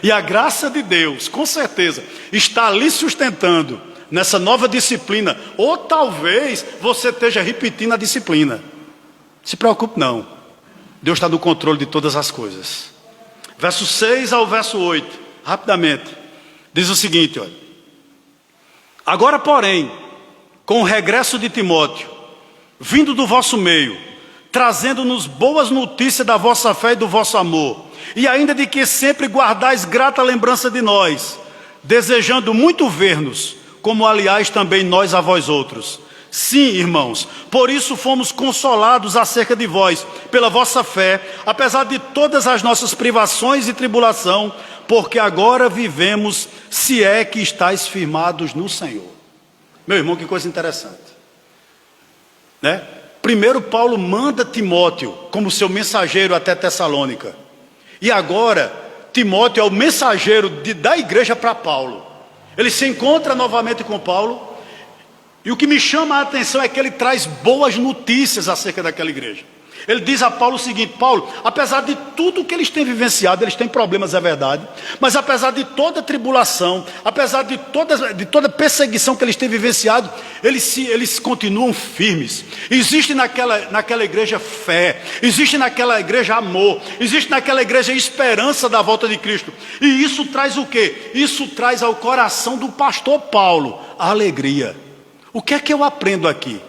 E a graça de Deus, com certeza, está lhe sustentando nessa nova disciplina. Ou talvez você esteja repetindo a disciplina. Se preocupe não. Deus está no controle de todas as coisas. Verso 6 ao verso 8, rapidamente. Diz o seguinte, olha. Agora, porém, com o regresso de Timóteo, vindo do vosso meio, trazendo-nos boas notícias da vossa fé e do vosso amor, e ainda de que sempre guardais grata lembrança de nós, desejando muito ver-nos, como aliás também nós a vós outros. Sim, irmãos, por isso fomos consolados acerca de vós, pela vossa fé, apesar de todas as nossas privações e tribulação, porque agora vivemos, se é que estáis firmados no Senhor. Meu irmão, que coisa interessante. Né? Primeiro Paulo manda Timóteo como seu mensageiro até Tessalônica. E agora, Timóteo é o mensageiro da igreja para Paulo. Ele se encontra novamente com Paulo. E o que me chama a atenção é que ele traz boas notícias acerca daquela igreja. Ele diz a Paulo o seguinte: Paulo, apesar de tudo que eles têm vivenciado, eles têm problemas, é verdade, mas apesar de toda tribulação, apesar de toda perseguição que eles têm vivenciado, eles continuam firmes. Existe naquela igreja fé, existe naquela igreja amor, existe naquela igreja esperança da volta de Cristo. E isso traz o quê? Isso traz ao coração do pastor Paulo a alegria. O que é que eu aprendo aqui?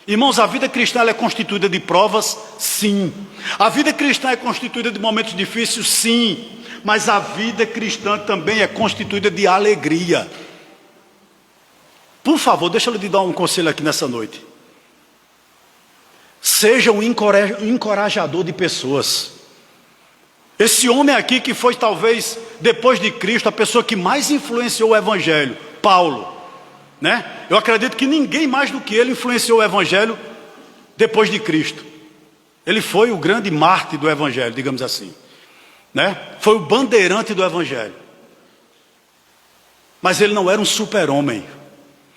Irmãos, a vida cristã ela é constituída de provas? Sim. A vida cristã é constituída de momentos difíceis? Sim. Mas a vida cristã também é constituída de alegria. Por favor, deixa eu lhe dar um conselho aqui nessa noite. Seja um encorajador de pessoas. Esse homem aqui que foi talvez, depois de Cristo, a pessoa que mais influenciou o Evangelho, Paulo. Né? Eu acredito que ninguém mais do que ele influenciou o Evangelho depois de Cristo. Ele foi o grande mártir do Evangelho, digamos assim, né? Foi o bandeirante do Evangelho. Mas ele não era um super-homem.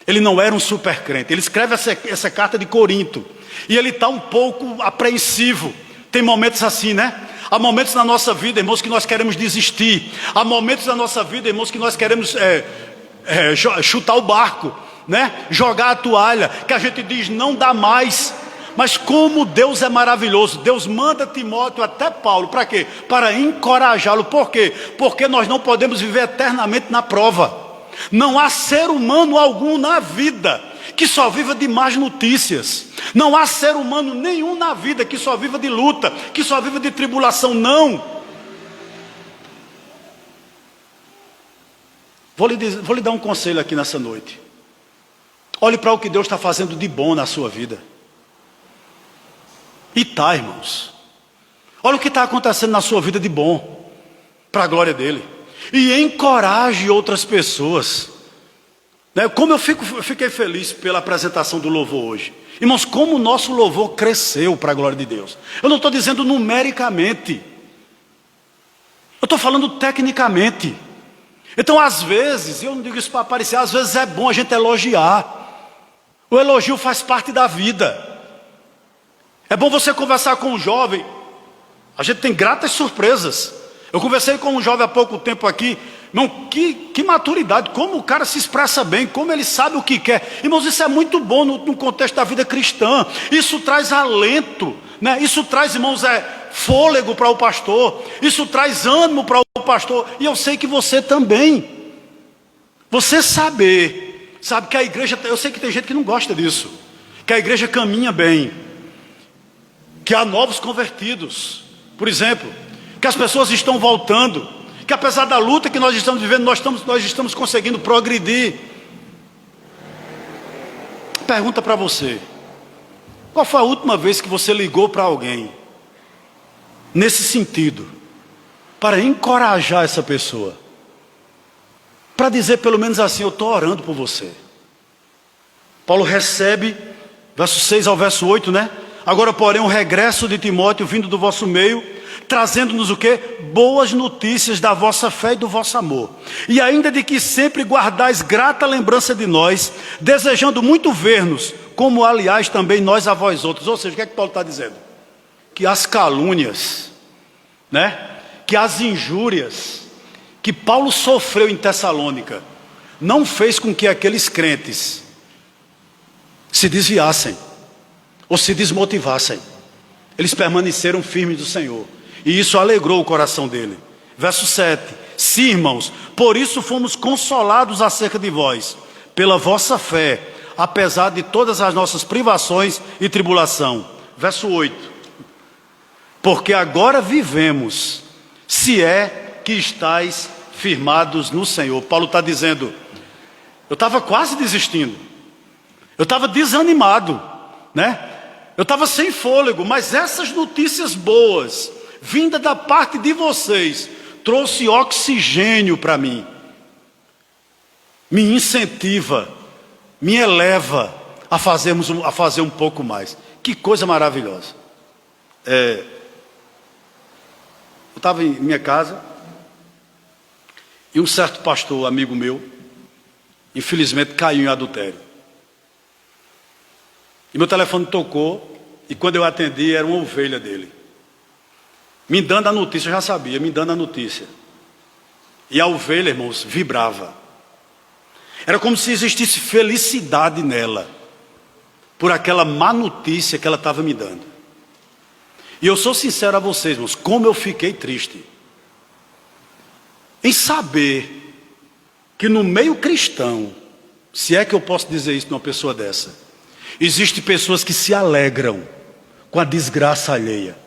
Ele não era um super-crente. Ele escreve essa carta de Corinto. E ele está um pouco apreensivo. Tem momentos assim, né? Há momentos na nossa vida, irmãos, que nós queremos desistir. Há momentos na nossa vida, irmãos, que nós queremos chutar o barco, né? Jogar a toalha, que a gente diz não dá mais. Mas como Deus é maravilhoso, Deus manda Timóteo até Paulo, para quê? Para encorajá-lo. Por quê? Porque nós não podemos viver eternamente na prova. Não há ser humano algum na vida que só viva de más notícias. Não há ser humano nenhum na vida que só viva de luta, que só viva de tribulação, não. Vou lhe dar um conselho aqui nessa noite. Olhe para o que Deus está fazendo de bom na sua vida. E tá, irmãos. Olha o que está acontecendo na sua vida de bom, para a glória dele. E encoraje outras pessoas. Né? Como eu fiquei feliz pela apresentação do louvor hoje. Irmãos, como o nosso louvor cresceu para a glória de Deus. Eu não estou dizendo numericamente. Eu estou falando tecnicamente. Então, às vezes, eu não digo isso para aparecer, às vezes é bom a gente elogiar. O elogio faz parte da vida. É bom você conversar com um jovem. A gente tem gratas surpresas. Eu conversei com um jovem há pouco tempo aqui. Irmão, que maturidade, como o cara se expressa bem, como ele sabe o que quer. Irmãos, isso é muito bom no contexto da vida cristã. Isso traz alento, né? Isso traz, irmãos, fôlego para o pastor, isso traz ânimo para o pastor, e eu sei que você também. Você sabe que a igreja, eu sei que tem gente que não gosta disso, que a igreja caminha bem, que há novos convertidos, por exemplo, que as pessoas estão voltando, que apesar da luta que nós estamos vivendo, nós estamos conseguindo progredir. Pergunta para você: qual foi a última vez que você ligou para alguém nesse sentido, para encorajar essa pessoa, para dizer pelo menos assim: eu estou orando por você? Paulo recebe, verso 6 ao verso 8, né? Agora, porém, o regresso de Timóteo vindo do vosso meio, trazendo-nos o quê? Boas notícias da vossa fé e do vosso amor. E ainda de que sempre guardais grata lembrança de nós, desejando muito ver-nos, como aliás também nós a vós outros. Ou seja, o que é que Paulo está dizendo? Que as calúnias, né? Que as injúrias que Paulo sofreu em Tessalônica não fez com que aqueles crentes se desviassem ou se desmotivassem. Eles permaneceram firmes do Senhor, e isso alegrou o coração dele. Verso 7: sim, irmãos, por isso fomos consolados acerca de vós, pela vossa fé, apesar de todas as nossas privações e tribulação. Verso 8: porque agora vivemos, se é que estáis firmados no Senhor. Paulo está dizendo: eu estava quase desistindo, eu estava desanimado, né? Eu estava sem fôlego, mas essas notícias boas, vindas da parte de vocês, trouxe oxigênio para mim, me incentiva, me eleva a fazer um pouco mais. Que coisa maravilhosa. Eu estava em minha casa, e um certo pastor, amigo meu, infelizmente caiu em adultério. E meu telefone tocou, e quando eu atendi, era uma ovelha dele, me dando a notícia. Eu já sabia, me dando a notícia. E a ovelha, irmãos, vibrava. Era como se existisse felicidade nela, por aquela má notícia que ela estava me dando. E eu sou sincero a vocês, irmãos, como eu fiquei triste em saber que no meio cristão, se é que eu posso dizer isso numa pessoa dessa, existem pessoas que se alegram com a desgraça alheia,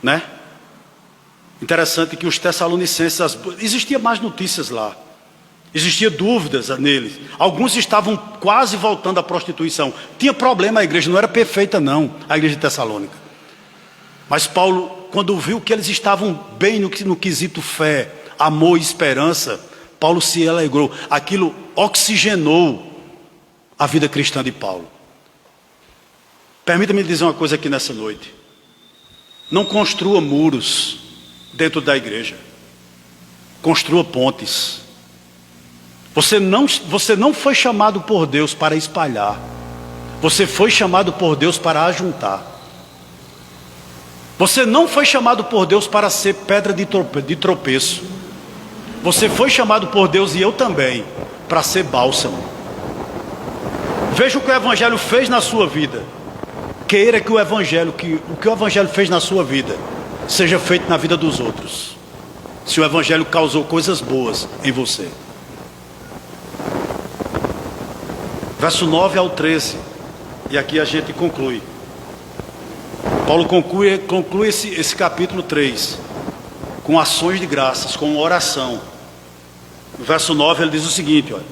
né? Interessante que os tessalonicenses, existia mais notícias lá, existia dúvidas neles, alguns estavam quase voltando à prostituição. Tinha problema, a igreja não era perfeita não, a igreja de Tessalônica. Mas Paulo, quando viu que eles estavam bem no quesito fé, amor e esperança, Paulo se alegrou. Aquilo oxigenou a vida cristã de Paulo. Permita-me dizer uma coisa aqui nessa noite: não construa muros dentro da igreja, construa pontes. Você não foi chamado por Deus para espalhar, você foi chamado por Deus para ajuntar. Você não foi chamado por Deus para ser pedra de tropeço, você foi chamado por Deus, e eu também, para ser bálsamo. Veja o que o Evangelho fez na sua vida. Queira que o que o Evangelho fez na sua vida seja feito na vida dos outros, se o Evangelho causou coisas boas em você. Verso 9 ao 13, e aqui a gente conclui. Paulo conclui esse capítulo 3 com ações de graças, com oração. No verso 9 ele diz o seguinte: olha: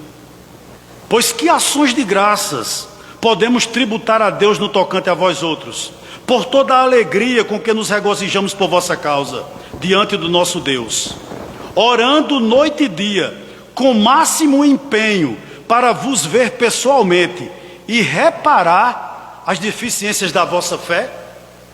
pois que ações de graças podemos tributar a Deus no tocante a vós outros, por toda a alegria com que nos regozijamos por vossa causa, diante do nosso Deus, orando noite e dia, com máximo empenho, para vos ver pessoalmente e reparar as deficiências da vossa fé.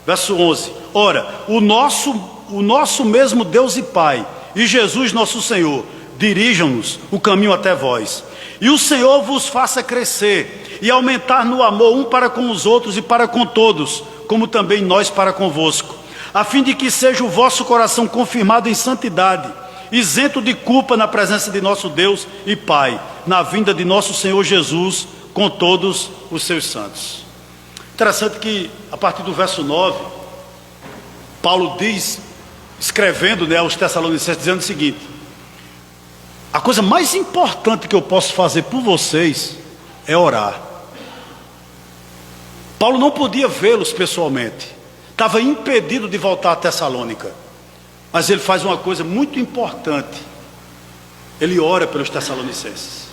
Verso 11: ora, o nosso mesmo Deus e Pai, e Jesus nosso Senhor, dirijam-nos o caminho até vós, e o Senhor vos faça crescer e aumentar no amor um para com os outros e para com todos, como também nós para convosco, a fim de que seja o vosso coração confirmado em santidade, isento de culpa na presença de nosso Deus e Pai, na vinda de nosso Senhor Jesus com todos os seus santos. Interessante que, a partir do verso 9, Paulo diz, escrevendo, né, aos Tessalonicenses, dizendo o seguinte: a coisa mais importante que eu posso fazer por vocês é orar. Paulo não podia vê-los pessoalmente, estava impedido de voltar a Tessalônica, mas ele faz uma coisa muito importante: ele ora pelos Tessalonicenses.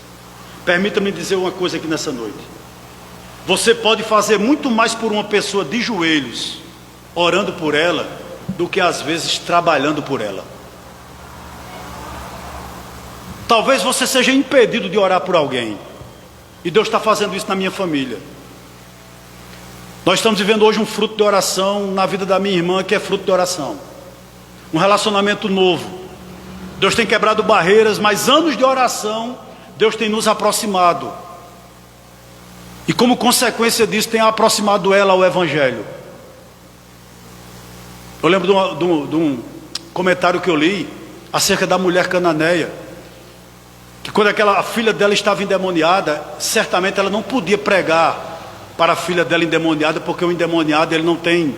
Permita-me dizer uma coisa aqui nessa noite: você pode fazer muito mais por uma pessoa de joelhos, orando por ela, do que às vezes trabalhando por ela. Talvez você seja impedido de orar por alguém, e Deus está fazendo isso na minha família. Nós estamos vivendo hoje um fruto de oração na vida da minha irmã, que é fruto de oração, um relacionamento novo. Deus tem quebrado barreiras, mas anos de oração Deus tem nos aproximado, e como consequência disso tem aproximado ela ao Evangelho. Eu lembro de um comentário que eu li acerca da mulher cananeia, que quando a filha dela estava endemoniada, certamente ela não podia pregar para a filha dela endemoniada, porque o endemoniado ele não tem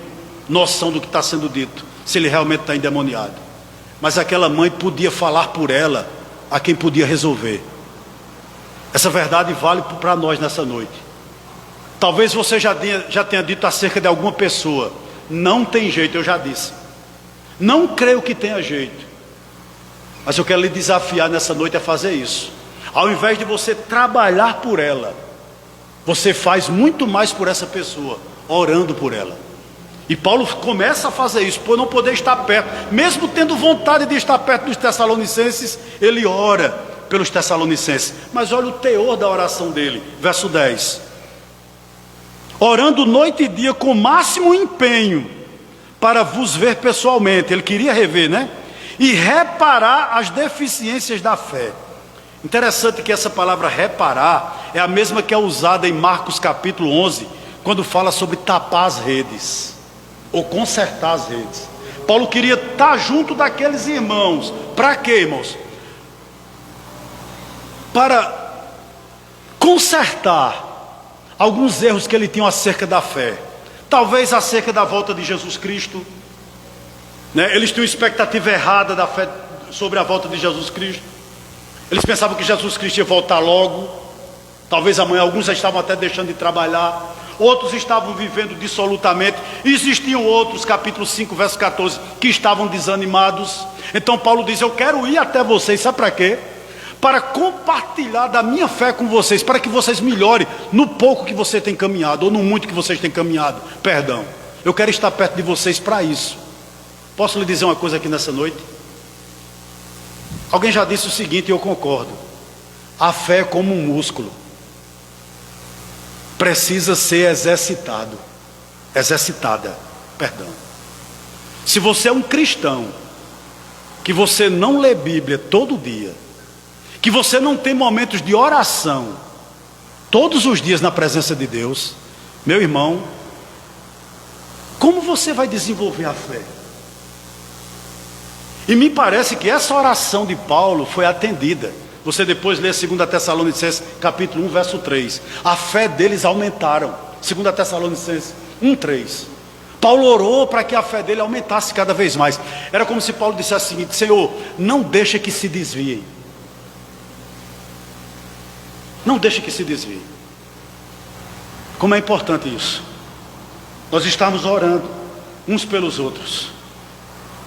noção do que está sendo dito, se ele realmente está endemoniado. Mas aquela mãe podia falar por ela a quem podia resolver. Essa verdade vale para nós nessa noite. Talvez você já tenha dito acerca de alguma pessoa: não tem jeito. Eu já disse, não creio que tenha jeito. Mas eu quero lhe desafiar nessa noite a fazer isso. Ao invés de você trabalhar por ela, você faz muito mais por essa pessoa, orando por ela. E Paulo começa a fazer isso, por não poder estar perto, mesmo tendo vontade de estar perto dos Tessalonicenses, ele ora pelos Tessalonicenses. Mas olha o teor da oração dele, verso 10: orando noite e dia com o máximo empenho para vos ver pessoalmente. Ele queria rever, né? E reparar as deficiências da fé. Interessante que essa palavra reparar é a mesma que é usada em Marcos capítulo 11, quando fala sobre tapar as redes, ou consertar as redes. Paulo queria estar junto daqueles irmãos. Para quê, irmãos? Para consertar alguns erros que ele tinha acerca da fé. Talvez acerca da volta de Jesus Cristo, né? Eles tinham expectativa errada da fé sobre a volta de Jesus Cristo. Eles pensavam que Jesus Cristo ia voltar logo. Talvez amanhã. Alguns já estavam até deixando de trabalhar, outros estavam vivendo dissolutamente. Existiam outros, capítulo 5, verso 14, que estavam desanimados. Então Paulo diz: eu quero ir até vocês, sabe para quê? Para compartilhar da minha fé com vocês, para que vocês melhorem no pouco que você tem caminhado, ou no muito que vocês têm caminhado, perdão. Eu quero estar perto de vocês para isso. Posso lhe dizer uma coisa aqui nessa noite? Alguém já disse o seguinte, e eu concordo: a fé é como um músculo, precisa ser exercitada, perdão. Se você é um cristão que você não lê Bíblia todo dia, que você não tem momentos de oração todos os dias na presença de Deus, meu irmão, como você vai desenvolver a fé? E me parece que essa oração de Paulo foi atendida. Você depois lê 2 Tessalonicenses capítulo 1, verso 3. A fé deles aumentaram. 2 Tessalonicenses 1, 3. Paulo orou para que a fé dele aumentasse cada vez mais. Era como se Paulo dissesse o seguinte: Senhor, não deixa que se desviem. Não deixa que se desviem. Como é importante isso. Nós estamos orando uns pelos outros,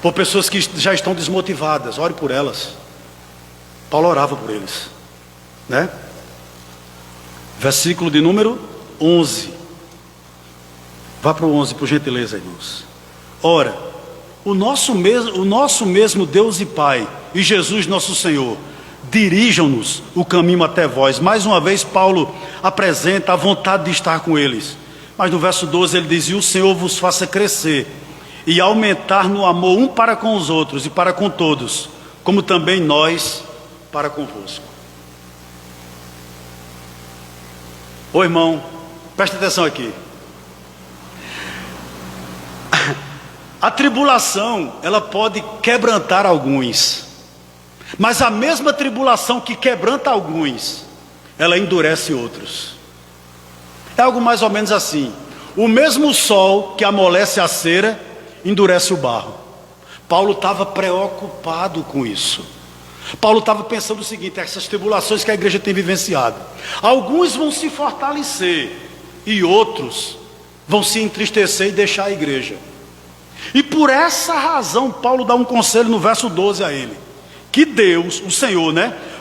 por pessoas que já estão desmotivadas. Ore por elas. Paulo orava por eles, né? Versículo de número 11. Vá para o 11, por gentileza, irmãos. Ora, o nosso mesmo Deus e Pai, e Jesus nosso Senhor, dirijam-nos o caminho até vós. Mais uma vez Paulo apresenta a vontade de estar com eles. Mas no verso 12 ele diz: e o Senhor vos faça crescer e aumentar no amor um para com os outros e para com todos, como também nós para convosco. Ô irmão, presta atenção aqui. A tribulação, ela pode quebrantar alguns, mas a mesma tribulação que quebranta alguns, ela endurece outros. É algo mais ou menos assim: O mesmo sol que amolece a cera, endurece o barro. Paulo estava preocupado com isso. Paulo estava pensando o seguinte: essas tribulações que a igreja tem vivenciado, alguns vão se fortalecer e outros vão se entristecer e deixar a igreja. E por essa razão Paulo dá um conselho no verso 12 a ele: que Deus, o Senhor,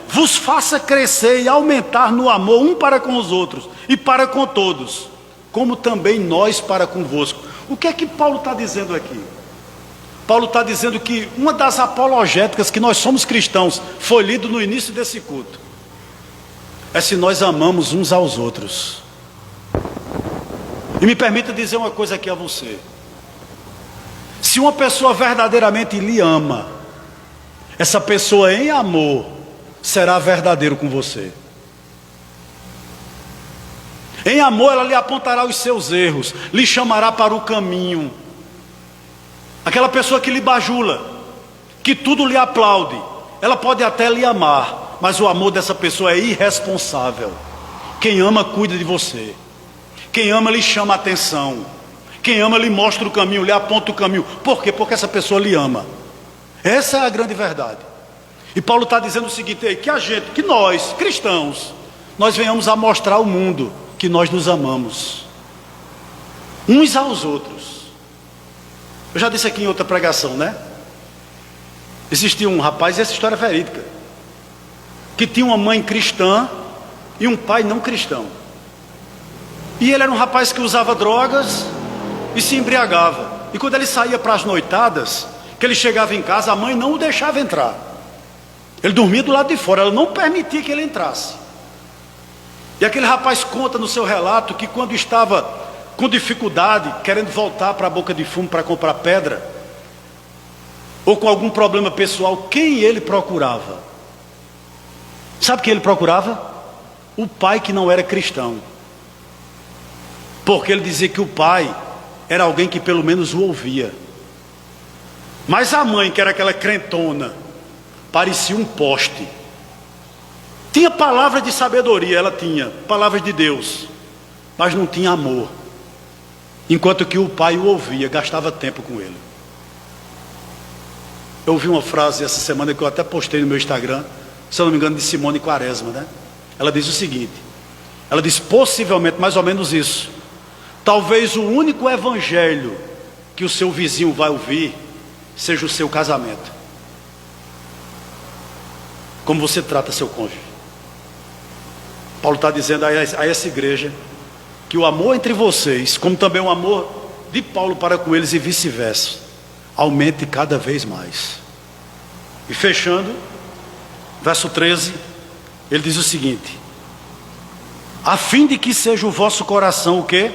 vos faça crescer e aumentar no amor um para com os outros e para com todos, como também nós para convosco. O que é que Paulo está dizendo aqui? Paulo está dizendo que uma das apologéticas que nós somos cristãos, foi lido no início desse culto, é se nós amamos uns aos outros. E me permita dizer uma coisa aqui a você: se uma pessoa verdadeiramente lhe ama, essa pessoa em amor será verdadeiro com você. Em amor ela lhe apontará os seus erros, lhe chamará para o caminho. Aquela pessoa que lhe bajula, que tudo lhe aplaude, ela pode até lhe amar, mas o amor dessa pessoa é irresponsável. Quem ama cuida de você. Quem ama lhe chama a atenção. Quem ama lhe mostra o caminho, lhe aponta o caminho. Por quê? Porque essa pessoa lhe ama. Essa é a grande verdade. E Paulo está dizendo o seguinte aí: que nós, cristãos, nós venhamos a mostrar ao mundo que nós nos amamos uns aos outros. Eu já disse aqui em outra pregação, existia um rapaz, e essa história é verídica, que tinha uma mãe cristã e um pai não cristão. E ele era um rapaz que usava drogas e se embriagava. E quando ele saía para as noitadas, que ele chegava em casa, a mãe não o deixava entrar. Ele dormia do lado de fora, ela não permitia que ele entrasse. E aquele rapaz conta no seu relato que quando estava com dificuldade, querendo voltar para a Boca de Fumo para comprar pedra, ou com algum problema pessoal, quem ele procurava? Sabe quem ele procurava? O pai que não era cristão. Porque ele dizia que o pai era alguém que pelo menos o ouvia. Mas a mãe, que era aquela crentona, parecia um poste. Tinha palavras de sabedoria, ela tinha palavras de Deus, mas não tinha amor. Enquanto que o pai o ouvia, gastava tempo com ele. Eu ouvi uma frase essa semana que eu até postei no meu Instagram, se eu não me engano, de Simone Quaresma, Ela diz o seguinte: ela diz, possivelmente, mais ou menos isso: talvez o único evangelho que o seu vizinho vai ouvir seja o seu casamento. Como você trata seu cônjuge. Paulo está dizendo a essa igreja que o amor entre vocês, como também o amor de Paulo para com eles e vice-versa, aumente cada vez mais. E fechando, verso 13, ele diz o seguinte: a fim de que seja o vosso coração o quê?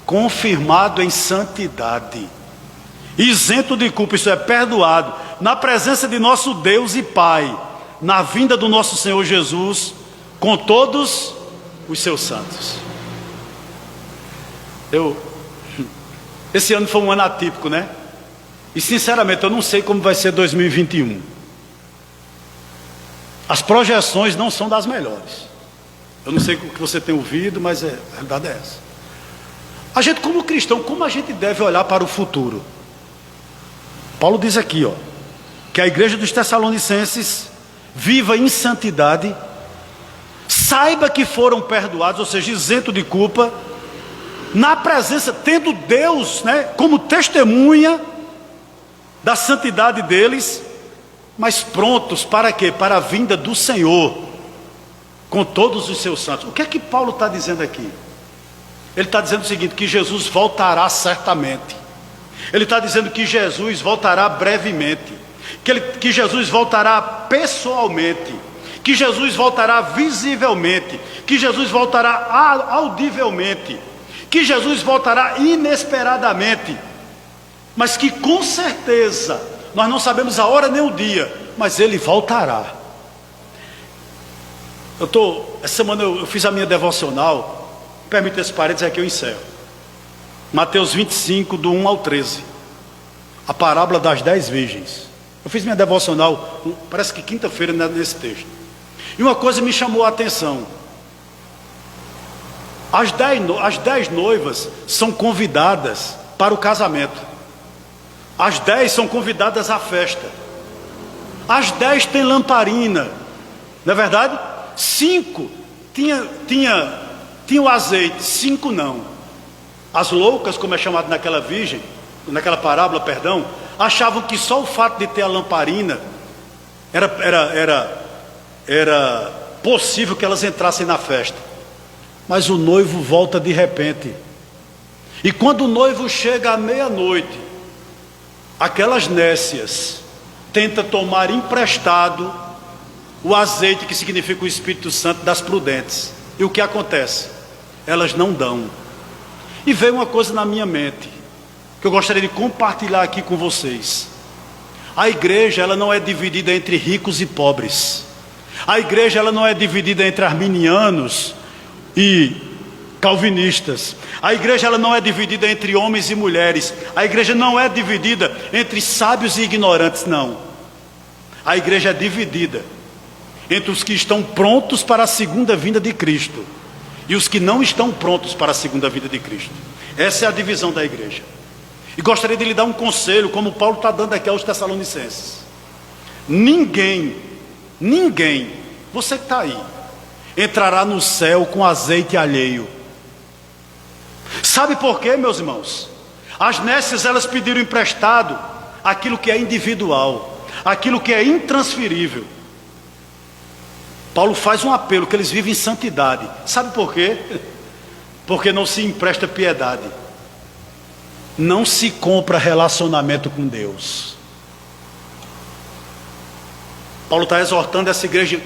Confirmado em santidade, isento de culpa, isso é, perdoado, na presença de nosso Deus e Pai, na vinda do nosso Senhor Jesus, com todos os seus santos. Esse ano foi um ano atípico, E sinceramente eu não sei como vai ser 2021. As projeções não são das melhores. Eu não sei o que você tem ouvido, mas a realidade é essa. A gente, como cristão, como a gente deve olhar para o futuro? Paulo diz aqui, que a igreja dos Tessalonicenses viva em santidade, saiba que foram perdoados, ou seja, isento de culpa, na presença, tendo Deus, como testemunha da santidade deles, mas prontos para quê? Para a vinda do Senhor, com todos os seus santos. O que é que Paulo está dizendo aqui? Ele está dizendo o seguinte: que Jesus voltará certamente. Ele está dizendo que Jesus voltará brevemente, que Jesus voltará pessoalmente, que Jesus voltará visivelmente, que Jesus voltará audivelmente, que Jesus voltará inesperadamente, mas que com certeza, nós não sabemos a hora nem o dia, mas Ele voltará. Essa semana eu fiz a minha devocional, permita esse parênteses aqui, eu encerro. Mateus 25, do 1 ao 13, a parábola das 10 virgens. Eu fiz minha devocional, parece que quinta-feira, nesse texto. E uma coisa me chamou a atenção. As 10 noivas são convidadas para o casamento. As 10 são convidadas à festa. As 10 têm lamparina, não é verdade? 5 tinha o azeite, 5 não. As loucas, como é chamado naquela parábola, perdão, achavam que só o fato de ter a lamparina era possível que elas entrassem na festa. Mas o noivo volta de repente. E quando o noivo chega à meia-noite, aquelas nécias tentam tomar emprestado o azeite, que significa o Espírito Santo, das prudentes. E o que acontece? Elas não dão. E veio uma coisa na minha mente, que eu gostaria de compartilhar aqui com vocês. A igreja, ela não é dividida entre ricos e pobres. A igreja, ela não é dividida entre arminianos e calvinistas. A igreja, ela não é dividida entre homens e mulheres. A igreja não é dividida entre sábios e ignorantes, não. A igreja é dividida entre os que estão prontos para a segunda vinda de Cristo e os que não estão prontos para a segunda vinda de Cristo. Essa é a divisão da igreja. E gostaria de lhe dar um conselho, como Paulo está dando aqui aos Tessalonicenses. Ninguém, você que está aí, entrará no céu com azeite alheio. Sabe por quê, meus irmãos? As nécias, elas pediram emprestado aquilo que é individual, aquilo que é intransferível. Paulo faz um apelo que eles vivem em santidade. Sabe por quê? Porque não se empresta piedade, não se compra relacionamento com Deus. Paulo está exortando essa igreja,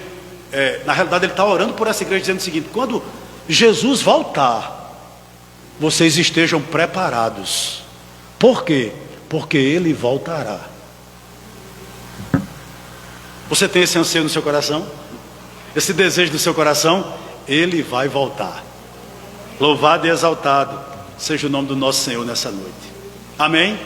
na realidade ele está orando por essa igreja, dizendo o seguinte: quando Jesus voltar, vocês estejam preparados. Por quê? Porque Ele voltará. Você tem esse anseio no seu coração? Esse desejo no seu coração? Ele vai voltar. Louvado e exaltado seja o nome do nosso Senhor nessa noite. Amém?